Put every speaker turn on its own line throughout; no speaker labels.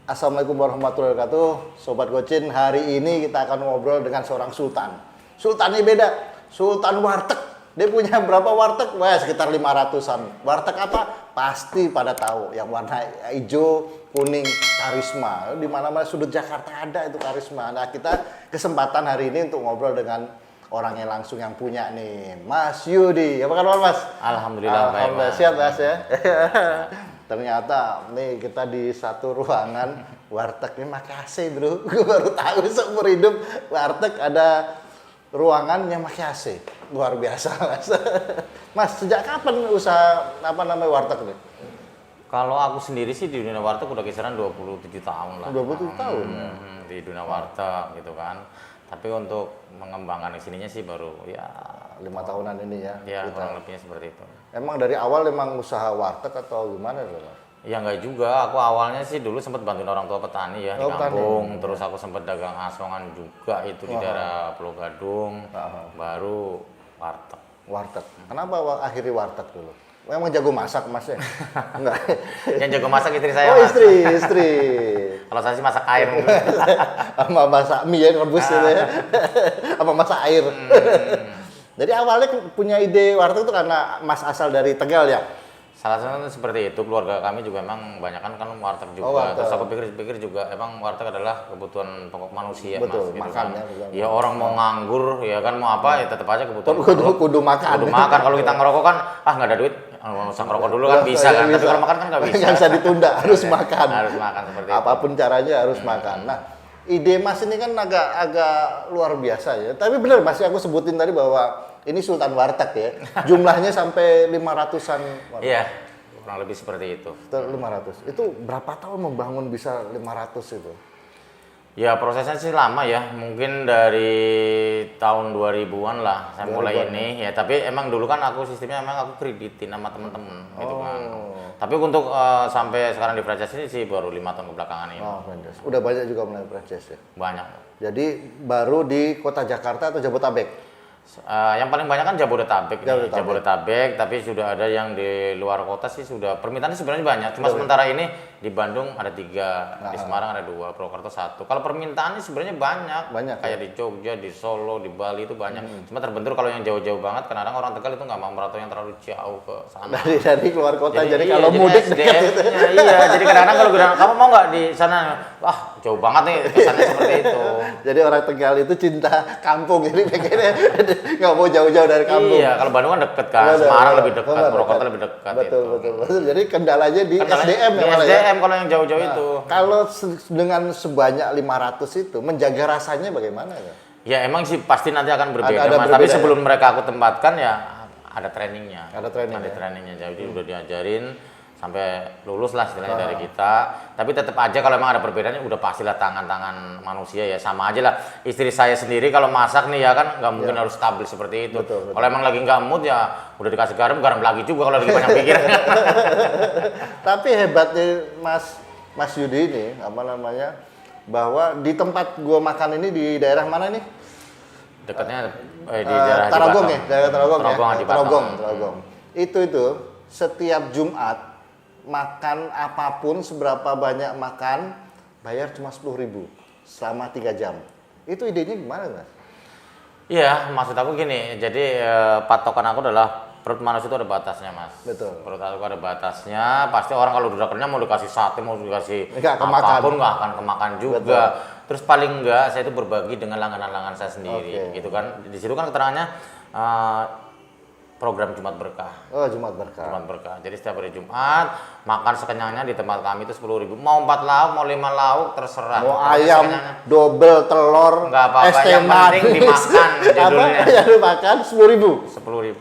Assalamualaikum warahmatullahi wabarakatuh. Sobat Gocin, hari ini kita akan ngobrol dengan seorang sultan. Sultannya beda, sultan warteg. Dia punya berapa warteg? Wah, sekitar 500-an. Warteg apa? Pasti pada tahu. Yang warna hijau, kuning, karisma. Di mana-mana sudut Jakarta ada itu karisma. Nah, kita kesempatan hari ini untuk ngobrol dengan orangnya langsung yang punya nih, Mas Yudi. Apa kabar, Mas?
Alhamdulillah,
Alhamdulillah, siap, Mas ya. Ternyata nih kita di satu ruangan warteg ini pakai AC, bro. Gue baru tahu seumur hidup warteg ada ruangan yang pakai AC. Luar biasa, Mas. Mas, sejak kapan usaha warteg nih?
Kalau aku sendiri sih di dunia warteg udah kisaran 27 tahun lah.
27 tahun ya?
Di dunia warteg gitu kan. Tapi untuk mengembangkan kesininya sih baru ya
5 tahunan ini ya?
Ya, kurang lebihnya seperti itu.
Emang dari awal emang usaha warteg atau gimana?
Ya enggak juga, aku awalnya sih dulu sempat bantuin orang tua petani ya di kampung. Terus aku sempat dagang asongan juga itu di daerah Pulau Gadung. Baru warteg.
Warteg. Kenapa akhirnya warteg dulu? Emang jago masak, Mas ya? Enggak.
Yang jago masak istri saya.
Oh,
Mas.
istri.
Kalau saya sih masak air.
Sama masak mie ya, rebus gitu ya. Sama masak air. Jadi awalnya punya ide warteg itu karena Mas asal dari Tegal ya?
Salah satunya seperti itu, keluarga kami juga emang banyak kan warteg juga.
Warteg.
Terus aku pikir juga emang warteg adalah kebutuhan pokok manusia.
Betul,
Mas, gitu
makan
kan.
ya.
Ya orang mau nganggur ya kan mau apa ya tetap aja kebutuhan.
Kudu makan.
Kudu makan. Kalau kita ngerokok kan nggak ada duit, usah ngerokok dulu kan bisa kan. Tapi kalau makan kan nggak bisa.
Nggak bisa ditunda, harus makan.
Harus makan seperti itu.
Apapun caranya harus makan. Nah, ide Mas ini kan agak luar biasa ya. Tapi benar Mas, aku sebutin tadi bahwa ini Sultan Warteg ya. Jumlahnya sampai 500-an.
Iya, kurang lebih seperti itu.
500. Itu berapa tahun membangun bisa 500 itu?
Ya prosesnya sih lama ya, mungkin dari tahun 2000-an lah saya mulai ini ya. Tapi emang dulu kan aku sistemnya emang aku kreditin sama temen-temen gitu kan. Tapi untuk sampai sekarang di franchise ini sih baru 5 tahun kebelakangan ini.
Oh, franchise. Udah banyak juga mulai franchise ya?
Banyak.
Jadi baru di kota Jakarta atau Jabodetabek?
Yang paling banyak kan Jabodetabek, tapi sudah ada yang di luar kota sih sudah permintaannya sebenarnya banyak. Cuma sementara ini di Bandung ada 3, di Semarang ada 2, Purwokerto 1. Kalau permintaannya sebenarnya banyak kayak di Jogja, di Solo, di Bali itu banyak. Cuma terbentur kalau yang jauh-jauh banget, kadang orang Tegal itu nggak mau merantau yang terlalu jauh ke sana.
Dari keluar kota, jadi
iya,
kalau mudik dekat gitu.
Iya, jadi kadang-kadang kalau bilang kamu mau nggak di sana, wah jauh banget nih kesannya seperti itu.
Jadi orang Tegal itu cinta kampung, jadi pengennya nggak mau jauh-jauh dari kampung.
Iya, kalau Bandung kan deket kan, Semarang lebih dekat, Purwokerto lebih dekat.
Betul. Jadi kendalanya di SDM ya, malah ya.
SDM kalau yang jauh-jauh itu.
Kalau dengan sebanyak 500 itu menjaga rasanya bagaimana ya?
Ya emang sih pasti nanti akan berbeda,
Ada
Mas.
berbeda,
Tapi
ya?
sebelum mereka aku tempatkan ya ada trainingnya.
Ada training,
Ada
ya?
trainingnya, jadi udah diajarin sampai lulus lah istilahnya dari kita. Tapi tetap aja kalau emang ada perbedaannya udah pastilah tangan-tangan manusia ya sama aja lah. Istri saya sendiri kalau masak nih ya kan nggak mungkin harus stabil seperti itu.
Betul.
Kalau emang lagi nggak mood ya udah dikasih garam lagi juga kalau lagi banyak pikiran.
Tapi hebatnya Mas Yudi ini bahwa di tempat gua makan ini di daerah mana nih?
Dekatnya di daerah
Tarogong ya, daerah Tarogong ya.
Tarogong.
Itu setiap Jumat makan apapun seberapa banyak makan bayar cuma 10.000 selama 3 jam. Itu idenya gimana, Mas?
Iya, maksud aku gini. Jadi patokan aku adalah perut manusia itu ada batasnya, Mas.
Betul.
Perut aku ada batasnya. Pasti orang kalau udah kenyang mau dikasih sate, mau dikasih
kemakan.
apapun nggak akan kemakan juga.
Betul.
Terus paling enggak saya itu berbagi dengan langganan-langganan saya sendiri, gitu kan. Di situ kan keterangannya program Jumat Berkah.
Oh, Jumat Berkah.
Jumat Berkah. Jadi setiap hari Jumat makan sekenyangnya di tempat kami itu 10.000. Mau 4 lauk, mau 5 lauk terserah.
Mau ayam, double telur,
nggak apa-apa.
es teh
Yang penting
manis.
dimakan judulnya.
Apa? Yang dimakan 10.000.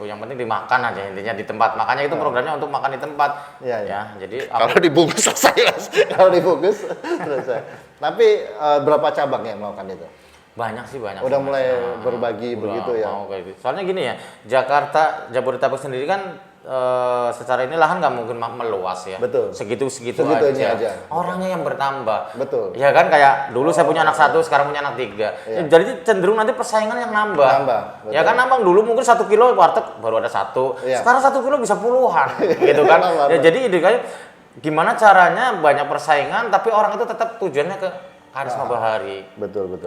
10.000. Yang penting dimakan aja intinya di tempat. Makanya itu programnya untuk makan di tempat.
Iya.
Ya, jadi
Kalau dibungkus selesai, Mas. Kalau dibungkus selesai. Tapi berapa cabang yang melakukan itu?
banyak sih banyak.
Udah
sih,
mulai
Mas.
berbagi begitu ya.
Mau kayak gitu. Soalnya gini ya, Jabodetabek sendiri kan secara ini lahan nggak mungkin meluas ya.
Betul.
Segitu aja. Orangnya yang bertambah.
Betul.
Ya kan kayak dulu saya punya anak 1, sekarang punya anak 3.
Iya.
Jadi cenderung nanti persaingan yang nambah.
Betul.
Ya kan nambang dulu mungkin 1 kilo warteg baru ada 1.
Iya.
Sekarang 1 kilo bisa puluhan gitu kan. Ya jadi ide kayak gimana caranya banyak persaingan tapi orang itu tetap tujuannya ke Karisma Bahari.
Betul.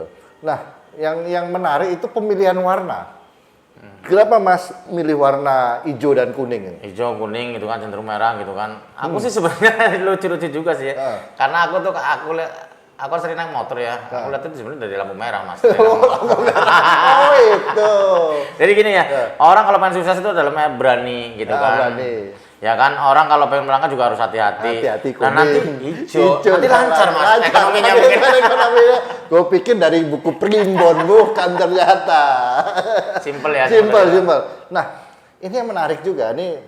Nah, yang menarik itu pemilihan warna. Kenapa Mas milih warna hijau dan kuning ini?
Hijau, kuning gitu kan, cenderung merah gitu kan. Aku sih sebenarnya lucu-lucu juga sih. Karena aku sering naik motor ya. Aku lihat itu sebenarnya dari lampu merah, Mas.
Oh, itu.
Jadi gini ya, orang kalau pengen sukses itu adalah berani gitu kan.
Berani.
Ya kan, orang kalau pengen berangkat juga harus hati-hati.
Kuning.
Nah, nanti hijau nanti lancar, Mas.
Lancar,
Ekonominya mungkin.
Gue pikir dari buku primbon, bukan ternyata.
Simple ya.
Simple. Nah, ini yang menarik juga. Ini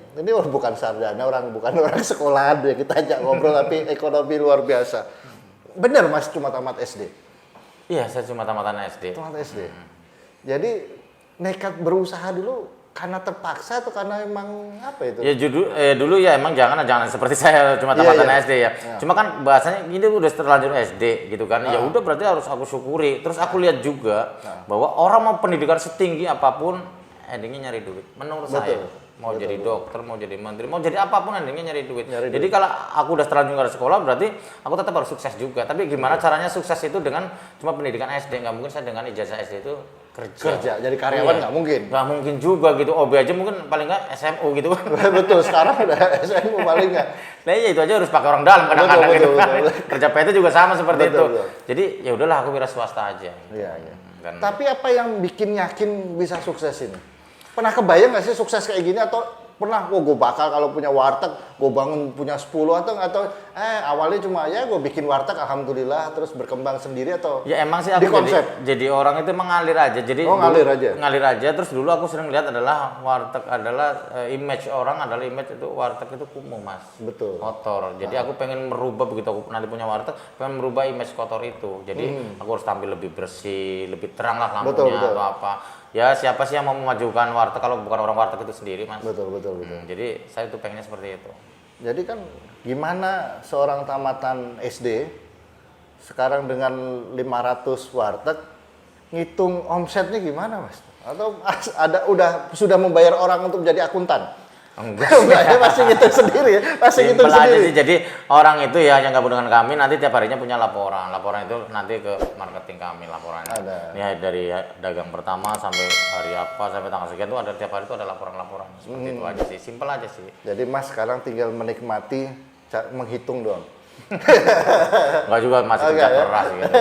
bukan sarjana, bukan orang sekolahan ya, kita ajak ngobrol tapi ekonomi luar biasa. Benar Mas cuma tamat SD?
Iya, saya cuma tamatan SD.
Tamat SD. Jadi nekat berusaha dulu karena terpaksa atau karena emang apa itu?
Ya dulu ya emang jangan seperti saya cuma tamatan SD ya. Cuma kan bahasanya ini udah terlanjur SD gitu kan. Ya udah berarti harus aku syukuri. Terus aku lihat juga bahwa orang mau pendidikan setinggi apapun endingnya nyari duit. Menurut saya mau jadi dokter, mau jadi menteri, mau jadi apapun endingnya nyari duit. Jadi kalau aku udah terlanjur ke sekolah berarti aku tetap harus sukses juga. Tapi gimana caranya sukses itu dengan cuma pendidikan SD? Nggak mungkin saya dengan ijazah SD itu kerja
jadi karyawan nggak mungkin.
Nggak mungkin juga gitu. OB aja mungkin paling nggak SMU gitu.
Betul, sekarang udah SMU paling nggak.
Nah iya itu aja harus pakai orang dalam kadang-kadang gitu. Kerja PT juga sama seperti itu.
Betul.
Jadi ya udahlah aku wira swasta aja.
Iya. Tapi apa yang bikin yakin bisa sukses ini? Pernah kebayang nggak sih sukses kayak gini atau pernah gue bakal kalau punya warteg gue bangun punya 10 atau awalnya cuma ya gue bikin warteg alhamdulillah terus berkembang sendiri atau
ya emang sih aku jadi orang itu mengalir aja. Jadi ngalir aja terus dulu aku sering lihat adalah warteg adalah image orang adalah image itu warteg itu kumuh, Mas.
Betul.
Kotor. Jadi aku pengen merubah begitu aku nanti punya warteg pengen merubah image kotor itu. Jadi aku harus tampil lebih bersih, lebih terang lah lampunya atau apa. Ya siapa sih yang mau memajukan warteg kalau bukan orang warteg itu sendiri, Mas?
Betul.
Jadi saya tuh pengennya seperti itu.
Jadi kan gimana seorang tamatan SD sekarang dengan 500 warteg ngitung omsetnya gimana, Mas? Atau sudah membayar orang untuk menjadi akuntan?
Enggak
ya masih gitu sendiri ya, masih gitu
aja
sendiri.
Sih. Jadi orang itu ya yang gabung dengan kami nanti tiap harinya punya laporan itu nanti ke marketing kami laporannya. Ini dari dagang pertama sampai hari apa sampai tanggal sekian itu ada tiap hari itu ada laporan seperti itu aja sih, simpel aja sih.
Jadi Mas sekarang tinggal menikmati menghitung doang.
Enggak juga masih kerja keras gitu.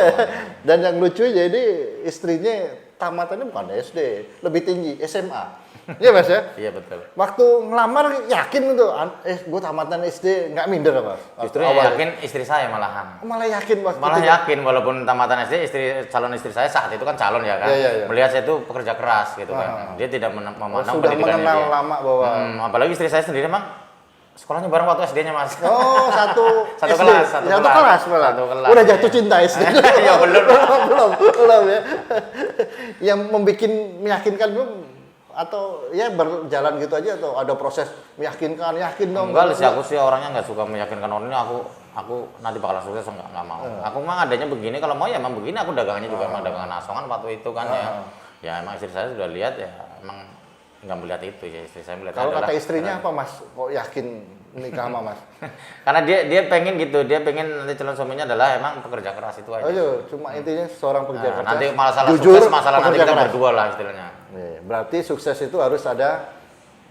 Dan yang lucu jadi istrinya tamatannya bukan SD, lebih tinggi SMA. Iya Mas ya?
Iya betul.
Waktu ngelamar yakin tuh, gue tamatan SD nggak minder apa?
Justru yakin istri saya malahan.
Malah yakin waktu
Malah yakin walaupun tamatan SD calon istri saya saat itu kan calon ya kan.
Iya.
Melihat saya itu pekerja keras gitu kan. Dia tidak memandang
sudah
pendidikannya
mengenal
dia.
lama bahwa
apalagi istri saya sendiri emang sekolahnya bareng waktu SD-nya, Mas.
Oh, satu
kelas
malah.
Satu kelas.
Udah jatuh cinta SD.
Ya belum
ya. Yang meyakinkan belum atau ya berjalan gitu aja atau ada proses meyakinkan dong.
Enggak sih, aku sih orangnya nggak suka meyakinkan orang ini aku nanti bakalan sukses enggak mau. Aku mah adanya begini, kalau mau ya emang begini, aku dagangannya juga emang dagangan asongan waktu itu kan ya. Ya emang istri saya sudah lihat ya emang nggak melihat itu ya, istri saya melihat.
Kalau kata istrinya apa Mas? Kok yakin nikah sama Mas?
Karena dia pengen gitu, dia pengen nanti calon suaminya adalah emang pekerja keras itu aja.
Oh, cuma intinya seorang pekerja keras.
Nanti masalah
jujur,
sukses, masalah nanti kita
keras.
berdua lah istilahnya.
Berarti sukses itu harus ada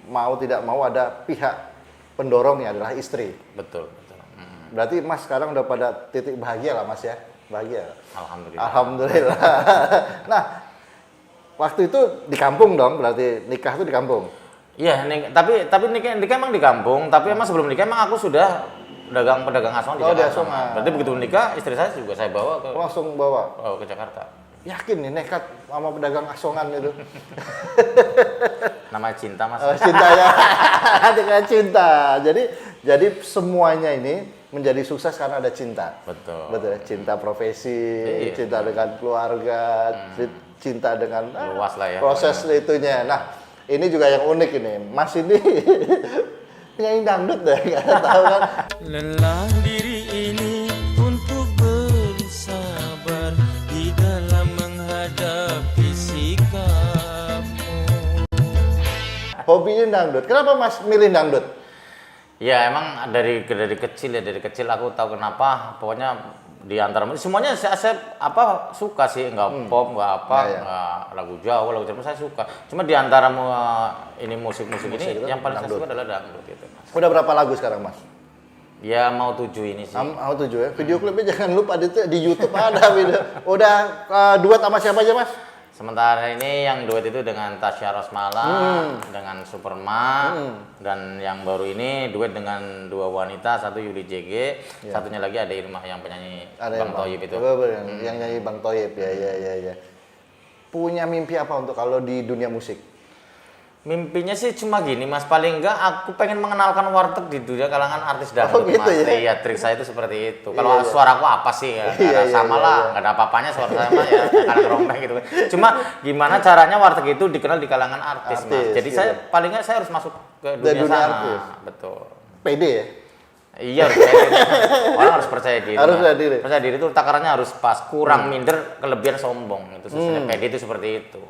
mau tidak mau ada pihak pendorongnya adalah istri.
Betul.
Berarti Mas sekarang udah pada titik bahagia lah Mas ya? Bahagia.
Alhamdulillah.
Nah, waktu itu di kampung dong, berarti nikah itu di kampung.
Iya, tapi nikah emang di kampung, tapi emang sebelum nikah emang aku sudah pedagang asongan di Jakarta. Berarti begitu nikah, istri saya juga saya bawa ke
langsung bawa
ke Jakarta.
Yakin nih nekat sama pedagang asongan itu.
Namanya cinta, Mas.
Cinta ya. Dengan cinta. Jadi semuanya ini menjadi sukses karena ada cinta.
Betul.
Cinta profesi, cinta dengan keluarga, cinta dengan
luas lah ya.
Proses itunya. Nah, ini juga yang unik ini. Mas ini penyanyi dangdut deh, nggak tahu kan?
Lelah diri ini untuk bersabar di dalam menghadapi sikapmu.
Hobinya dangdut. Kenapa Mas milih dangdut?
Ya emang dari kecil aku tahu kenapa, pokoknya di antara semuanya saya suka sih, nggak pop, nggak apa, nggak lagu Jawa, lagu Jerman saya suka. Cuma di antara ini musik ini yang paling saya suka adalah dangdut gitu, Mas.
Udah berapa lagu sekarang, Mas?
Ya mau 7 ini sih.
Mau 7 ya. Video klipnya jangan lupa di YouTube ada video. Udah duet sama siapa aja, Mas?
Sementara ini yang duet itu dengan Tasya Rosmala, dengan Superma, dan yang baru ini duet dengan 2 wanita, satu Yudi JG, satunya lagi ada Irma yang penyanyi Bang Toyib itu.
Yang nyanyi Bang Toyib, ya. Punya mimpi apa untuk kalau di dunia musik?
Mimpinya sih cuma gini, Mas, paling enggak aku pengen mengenalkan warteg di dunia kalangan artis dangdut,
gitu
Mas.
ya?
Iya, trik saya itu seperti itu. Kalau suaraku apa sih ya? Sama lah, nggak ada apa-apanya suara saya mah ya, kadang rombeng gitu. Cuma gimana caranya warteg itu dikenal di kalangan artis, Mas. Jadi saya paling enggak saya harus masuk ke dunia sana.
Artis.
Betul.
Pede ya?
Iya, harus percaya diri. Orang harus percaya diri.
Harus percaya diri.
Percaya diri itu takarannya harus pas, kurang minder, kelebihan sombong. Itu sebenarnya pede itu seperti itu.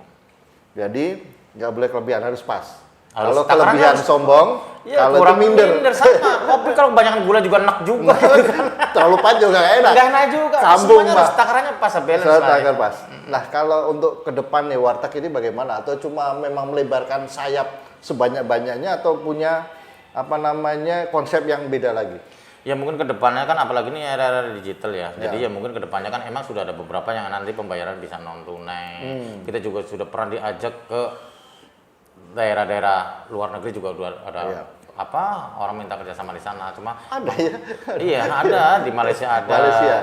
Jadi nggak boleh kelebihan, harus pas.
Harus
kalau kelebihan sombong,
ya,
kalau
kurang
itu minder.
sama. Kopi kalau kebanyakan gula juga enak juga.
Terlalu pahit juga nggak enak.
Nggak enak juga.
Sambung,
Semuanya harus takarannya pas, balance.
Takaran pas. Nah, kalau untuk ke depan nih warteg ini bagaimana? Atau cuma memang melebarkan sayap sebanyak-banyaknya atau punya konsep yang beda lagi?
Ya mungkin kedepannya kan apalagi ini era digital ya. Jadi ya mungkin kedepannya kan emang sudah ada beberapa yang nanti pembayaran bisa non tunai. Kita juga sudah pernah diajak ke daerah-daerah luar negeri juga ada orang minta kerjasama di sana. Cuma
ada ya?
Iya ada, di Malaysia ada,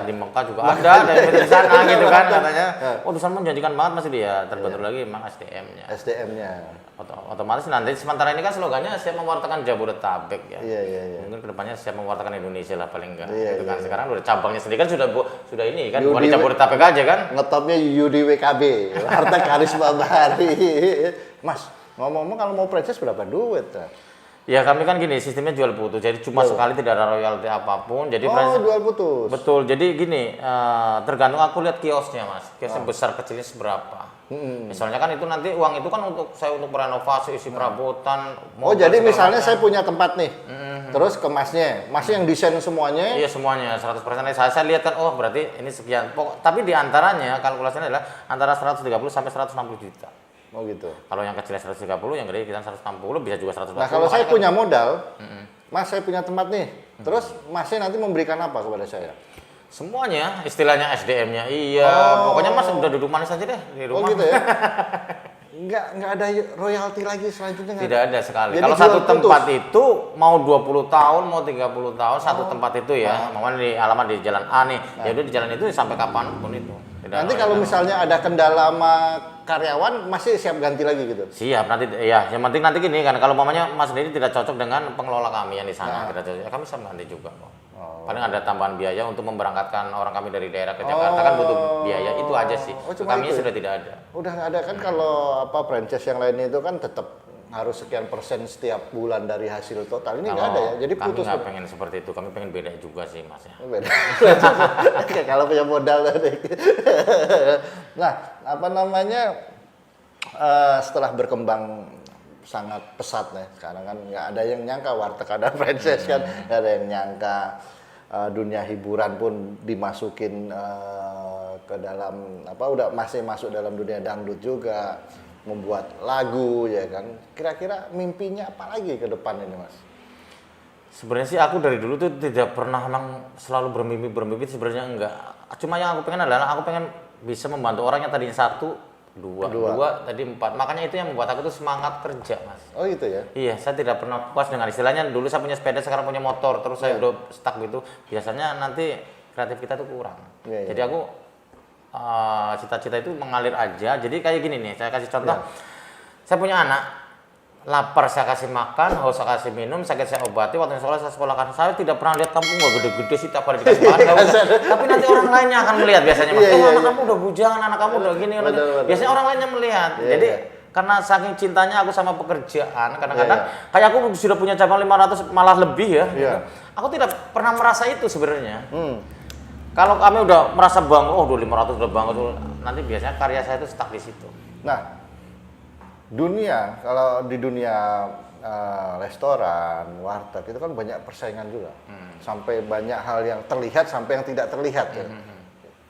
di Mekah juga ada yang minta di sana gitu kan katanya. Oh di sana menjanjikan banget masih dia. Terbentur lagi emang SDM-nya. Otomatis nanti sementara ini kan slogannya siap mewartakan Jabodetabek ya.
Iya.
Mungkin kedepannya siap mewartakan Indonesia lah paling enggak. Gitu kan. Sekarang udah cabangnya sendiri kan sudah ini kan, bukan di Jabodetabek aja kan.
Ngetopnya UDWKB, Warteg Karisma Bahari. Mas, ngomong-ngomong kalau mau franchise berapa duit?
Ya kami kan gini, sistemnya jual putus, jadi cuma sekali tidak ada royalti apapun. Jadi
jual putus.
Betul, jadi gini, tergantung aku lihat kiosnya, Mas. Kiosnya besar kecilnya seberapa. Misalnya kan itu nanti uang itu kan untuk merenovasi, isi perabotan.
Jadi misalnya saya punya tempat nih, terus ke masnya yang desain semuanya?
Iya semuanya, 100%. Saya lihat kan, oh berarti ini sekian. Tapi di antaranya kalkulasinya adalah antara 130 sampai 160 juta.
Oh gitu.
Kalau yang kecilnya 130, yang gede kita 160, bisa juga 120.
Nah kalau saya punya modal, Mas saya punya tempat nih, terus Masnya nanti memberikan apa kepada saya?
Semuanya, istilahnya SDM-nya, pokoknya Mas udah duduk manis aja deh di rumah.
Oh gitu ya? Nggak ada royalti lagi selanjutnya?
Tidak ada sekali.
Jadi
kalau satu tempat itu mau 20 tahun, mau 30 tahun, satu tempat itu ya, maunya di alamat di jalan A nih, ya udah di jalan itu sampai kapanpun itu.
Nanti kalau misalnya ada kendala sama karyawan, masih siap ganti lagi gitu?
Siap, nanti ya, yang penting nanti gini kan, kalau mamanya Mas sendiri tidak cocok dengan pengelola kami yang di sana, tidak cocok, ya kami siap ganti juga kok. Paling ada tambahan biaya untuk memberangkatkan orang kami dari daerah ke Jakarta kan butuh biaya, itu aja sih. Kami sudah tidak ada.
Udah nggak ada kan kalau franchise yang lainnya itu kan tetap harus sekian persen setiap bulan dari hasil total. Ini nggak ada ya, jadi
kami
putus.
Kami nggak pengen seperti itu, kami pengen beda juga sih Mas ya.
Beda. Kalau punya modal tadi. Nah, setelah berkembang sangat pesat nih, sekarang kan nggak ada yang nyangka warteg ada franchise kan, nggak ada yang nyangka dunia hiburan pun dimasukin ke dalam udah masih masuk dalam dunia dangdut juga. Membuat lagu ya kan, kira-kira mimpinya apa lagi ke depan ini Mas?
Sebenarnya sih aku dari dulu tuh tidak pernah memang selalu bermimpi sebenarnya enggak. Cuma yang aku pengen adalah aku pengen bisa membantu orang yang tadinya 1, 2, tadi 4. Makanya itu yang membuat aku tuh semangat kerja Mas.
Oh gitu ya?
Iya, saya tidak pernah puas dengan istilahnya dulu saya punya sepeda sekarang punya motor terus saya udah stuck gitu. Biasanya nanti kreatif kita tuh kurang. Jadi aku cita-cita itu mengalir aja. Jadi kayak gini nih, saya kasih contoh. Saya punya anak, lapar saya kasih makan, haus saya kasih minum, sakit saya obati. Waktu sekolah saya sekolahkan. Saya tidak pernah lihat kamu nggak gede-gede sih, tiap hari dikasih makan. Tapi nanti orang lainnya akan melihat biasanya. Anak kamu udah bujangan, anak kamu udah gini. Biasanya orang lainnya melihat. Jadi karena saking cintanya aku sama pekerjaan, kadang-kadang kayak aku sudah punya cabang 500 malah lebih ya. Gitu. Aku tidak pernah merasa itu sebenarnya. Kalau kami udah merasa bangga, udah 500 udah bangga tuh, nanti biasanya karya saya itu stuck di situ.
Nah, kalau di dunia restoran, warteg itu kan banyak persaingan juga. Sampai banyak hal yang terlihat sampai yang tidak terlihat ya.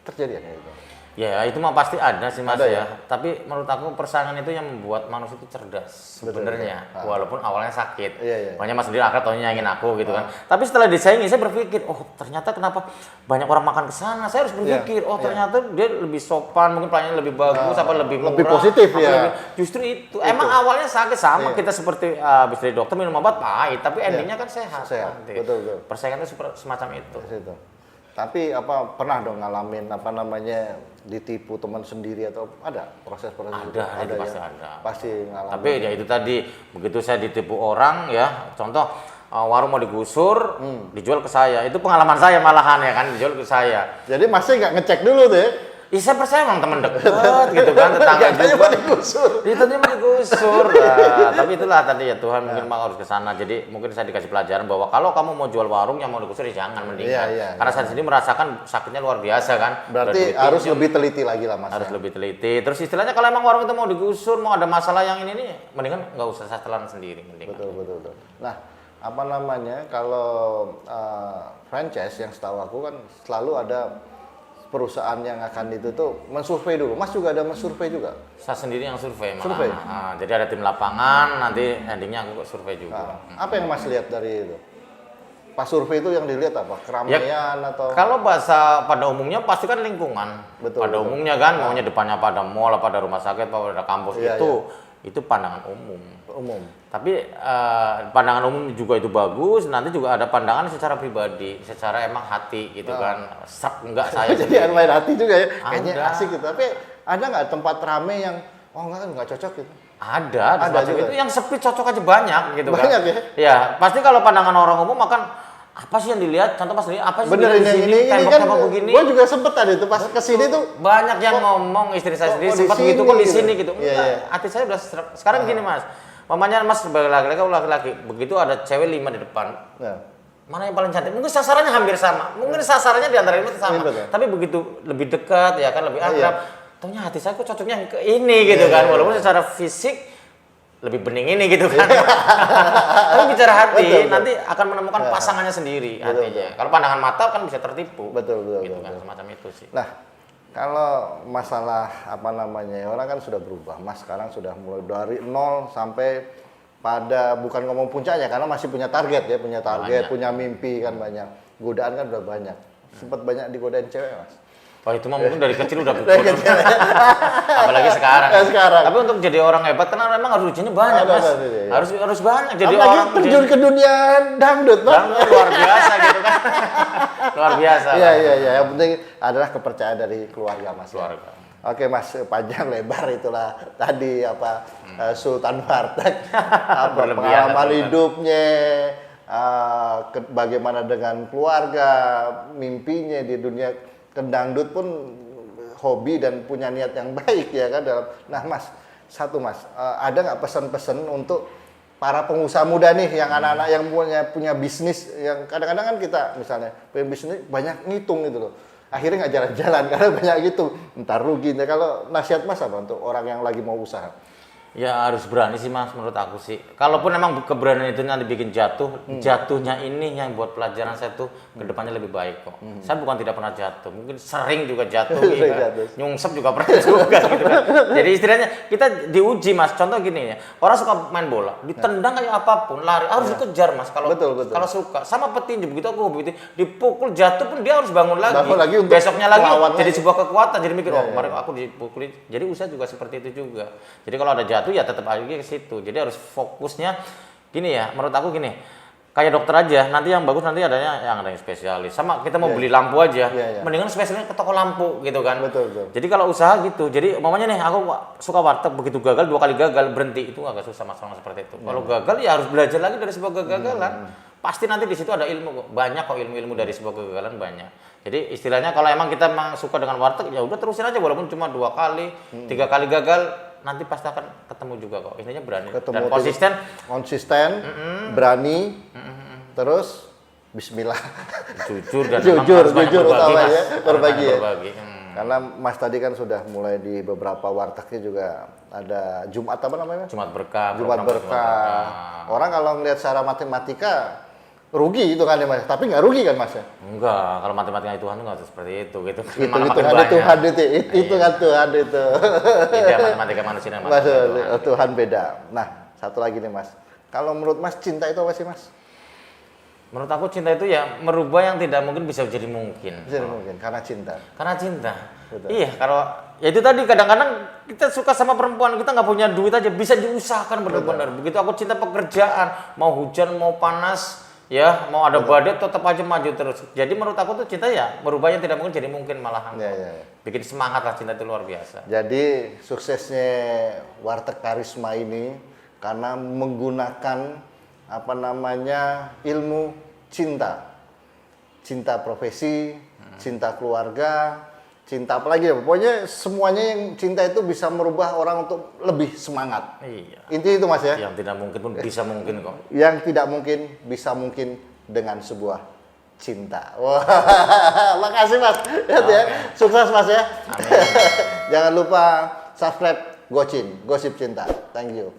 Terjadi ya kayak gitu.
Ya itu mah pasti ada sih Mas
Ada
ya.
ya?
Tapi menurut aku persaingan itu yang membuat manusia itu cerdas sebenarnya.
betul.
Walaupun awalnya sakit.
Iya.
Makanya Mas sendiri akhirnya taunya nyayangin aku gitu kan. Tapi setelah disaingi saya berpikir, oh ternyata kenapa banyak orang makan ke sana. Saya harus berpikir, oh ternyata dia lebih sopan, mungkin pelayanannya lebih bagus, apa lebih murah.
lebih positif
apa
ya.
Justru itu. Emang awalnya sakit sama kita seperti habis dari dokter minum obat pahit, tapi endingnya kan sehat.
Sehat,
nanti.
betul.
Persaingan itu semacam itu.
Di situ. Tapi pernah dong ngalamin ditipu teman sendiri atau ada proses-proses itu?
Ada, itu
ya?
pasti ada.
Pasti ngalamin.
Tapi ya itu tadi, begitu saya ditipu orang ya, contoh warung mau digusur, dijual ke saya. Itu pengalaman saya malahan ya kan, dijual ke saya.
Jadi masih nggak ngecek dulu tuh ya?
Ih, saya percaya emang teman dekat gitu kan, tetangga
Katanya
juga.
mau digusur.
Itu mau digusur. Nah, tapi itulah tadi ya Tuhan mungkin mau harus ke sana. Jadi mungkin saya dikasih pelajaran bahwa kalau kamu mau jual warung yang mau digusur ya jangan mendingan.
Iya.
Karena saya sendiri merasakan sakitnya luar biasa kan.
Berarti
Udah
harus
duit
lebih teliti lagi lah mas.
harus lebih teliti. Terus istilahnya kalau emang warung itu mau digusur, mau ada masalah yang ini nih, mendingan nggak usah saya telan sendiri. Mendingan.
Betul. Nah, kalau franchise yang setahu aku kan selalu ada perusahaan yang akan itu tuh mensurvei dulu. Mas juga ada mensurvei juga?
Saya sendiri yang survei malah.
Survei?
Jadi ada tim lapangan, nanti endingnya aku survei juga.
Apa yang mas lihat dari itu? Pas survei itu yang dilihat apa? Keramaian atau?
Kalau bahasa pada umumnya pasti kan lingkungan.
Betul,
pada
betul.
umumnya kan, maunya depannya pada mall, pada rumah sakit, pada kampus
Iya,
itu pandangan umum.
Umum.
Tapi pandangan umum juga itu bagus. Nanti juga ada pandangan secara pribadi, secara emang hati gitu kan. Sap enggak saya.
Jadi yang main hati juga ya. Kayaknya
Ada.
asik gitu. Tapi ada nggak tempat rame yang nggak cocok gitu?
Ada
Ada
semacam
juga.
itu yang sepi cocok aja banyak gitu kan.
Banyak ya?
Ya, pasti kalau pandangan orang umum akan apa sih yang dilihat? Contoh pas lihat apa sih
Bener
dilihat di sini
ini kan
tembok-tembok begini.
gue juga sempet tadi tuh pas kesini tuh
Banyak yang ngomong istri saya sendiri
di
sempat
sini
begitu kok di
gitu.
sini gitu.
Iya,
Enggak,
iya.
hati saya udah sekarang gini Mas. Mamanya Mas sebagai laki-laki, begitu ada cewek 5 di depan.
Nah,
Mana yang paling cantik? Mungkin sasarannya hampir sama. Mungkin sasarannya di antara itu sama.
Iya, betul.
Tapi begitu lebih dekat ya kan lebih
Iya.
akrab. Taunya hati saya kok cocoknya ke ini gitu kan. Walaupun secara fisik lebih bening ini gitu kan. Tapi bicara hati
Betul.
nanti akan menemukan pasangannya sendiri hatinya. Kalau pandangan mata kan bisa tertipu.
Betul.
Gitu kan semacam itu sih.
Nah, kalau masalah orang kan sudah berubah. Mas sekarang sudah mulai dari nol sampai pada bukan ngomong puncaknya karena masih punya target ya, punya mimpi kan banyak. Godaan kan udah banyak. Sempat banyak digodain cewek, Mas.
Wah itu mah mungkin dari kecil udah berguna. Apalagi sekarang.
Sekarang.
Tapi untuk jadi orang hebat kan memang harus ujiannya banyak Mas.
iya.
Harus banyak jadi
Apalagi
orang
terjun ke dunia dangdut, Bang.
Bang, luar biasa gitu kan. Luar biasa.
Iya. Yang penting adalah kepercayaan dari keluarga, Mas.
Keluarga.
Oke, Mas, panjang lebar itulah tadi Sultan Warteg,
Berlebihan
pengalaman
itu kan.
hidupnya, bagaimana dengan keluarga, mimpinya di dunia kendangdut pun hobi dan punya niat yang baik ya kan dalam. Nah, Mas, ada nggak pesan-pesan untuk para pengusaha muda nih yang anak-anak yang punya bisnis yang kadang-kadang kan kita misalnya punya bisnis banyak ngitung gitu loh. Akhirnya nggak jalan-jalan karena banyak gitu. Entar rugi. Nah, kalau nasihat Mas apa untuk orang yang lagi mau usaha?
Ya harus berani sih Mas menurut aku sih. Kalaupun emang keberanian itu nanti bikin jatuhnya ini yang buat pelajaran saya tuh kedepannya lebih baik kok. Saya bukan tidak pernah jatuh, mungkin sering juga jatuh,
Sering
gitu.
jatuh.
Nyungsep juga pernah juga gitu kan. Jadi istilahnya kita diuji Mas. Contoh gini ya, orang suka main bola, ditendang kayak apapun, lari harus dikejar Mas. Kalau
Betul.
kalau suka sama petinju begitu aku begitu dipukul jatuh pun dia harus bangun lagi.
Bangun lagi untuk
Besoknya lagi
melawan
jadi
lagi.
sebuah kekuatan. Jadi mikir kemarin aku dipukulin. Jadi usaha juga seperti itu juga. Jadi kalau ada jatuh ya tetap aja ke situ. Jadi harus fokusnya gini ya. Menurut aku gini. Kayak dokter aja, nanti yang bagus nanti ada yang spesialis. Sama kita mau beli lampu aja, mendingan spesialisnya ke toko lampu gitu kan.
Betul.
Jadi kalau usaha gitu, jadi umpamanya nih aku suka warteg, begitu gagal 2 kali gagal berhenti itu agak susah masalah seperti itu. Kalau gagal ya harus belajar lagi dari sebuah kegagalan. Pasti nanti di situ ada ilmu kok. Banyak kok ilmu-ilmu dari sebuah kegagalan banyak. Jadi istilahnya kalau emang kita suka dengan warteg ya udah terusin aja walaupun cuma 2 kali, 3 kali gagal nanti pasti akan ketemu juga kok. Intinya berani dan konsisten,
berani, terus Bismillah.
jujur dan
Jujur
memang harus banyak berbagi,
utama
Mas.
ya,
Harus
berbagi
banyak
ya.
berbagi.
Karena Mas tadi kan sudah mulai di beberapa wartegnya juga ada Jumat apa namanya? Mas?
Jumat berkah.
Jumat
program
berkah. Orang kalau ngelihat secara matematika rugi itu kan ya Mas, tapi nggak rugi kan Mas ya?
Enggak, kalau matematika Tuhan nggak seperti itu gitu.
Itu
Malah makin
Tuhan
banyak.
Tuhan itu kan Tuhan itu.
Beda matematika manusia dan
Mas,
matematika Tuhan.
Tuhan beda. Nah, satu lagi nih Mas. Kalau menurut Mas cinta itu apa sih Mas?
Menurut aku cinta itu ya merubah yang tidak mungkin bisa jadi mungkin.
Bisa mungkin karena cinta.
Karena cinta.
Betul.
Iya, kalau ya itu tadi kadang-kadang kita suka sama perempuan, kita nggak punya duit aja bisa diusahakan benar-benar. Begitu aku cinta pekerjaan, mau hujan, mau panas, ya mau ada badai tetap aja maju terus. Jadi menurut aku tuh cinta ya merubah yang tidak mungkin jadi mungkin malahan.
Ya.
Bikin semangat lah, cinta itu luar biasa.
Jadi suksesnya Warteg Karisma ini karena menggunakan apa namanya ilmu cinta profesi, cinta keluarga, cinta apa lagi ya, pokoknya semuanya yang cinta itu bisa merubah orang untuk lebih semangat.
Iya.
Inti itu Mas ya.
Yang tidak mungkin pun bisa mungkin kok.
Yang tidak mungkin bisa mungkin dengan sebuah cinta. Wah, makasih Mas. Ya, sukses Mas ya.
Amin.
Jangan lupa subscribe Gocin, Gosip Cinta. Thank you.